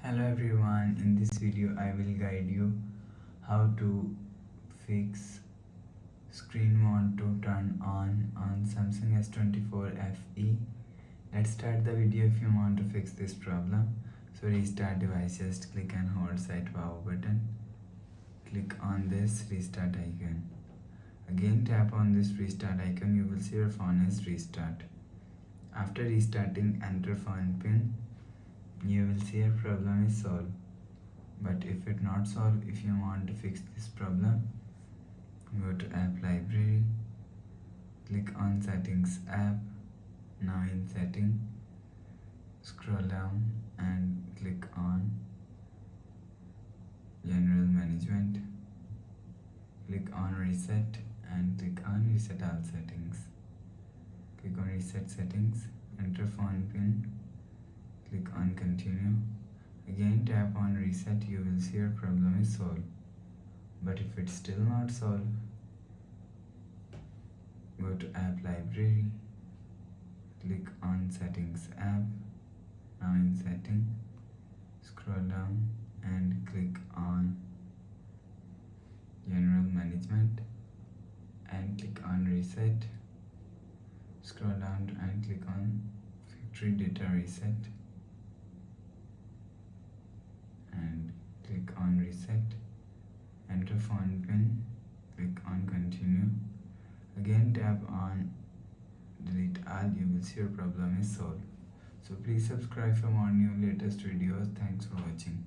Hello everyone, in this video I will guide you how to fix screen mode to turn on Samsung S24 FE. Let's start the video. If you want to fix this problem, so restart device, just click and hold side power button. Click on this restart icon. Again tap on this restart icon, you will see your phone is restart. After restarting, enter phone pin. You will see your problem is solved. But if it not solved, if you want to fix this problem, go to app library, click on settings app. Now in setting, scroll down and click on general management. Click on reset and click on reset all settings. Click on reset settings, enter phone pin, click on continue. Again tap on reset, you will see your problem is solved. But if it's still not solved, go to app library, click on settings app. Now in setting, scroll down and click on general management and click on reset. Scroll down and click on factory data reset and click on reset. Enter phone pin, click on continue. Again tap on delete all, you will see your problem is solved. So please subscribe for more new latest videos. Thanks for watching.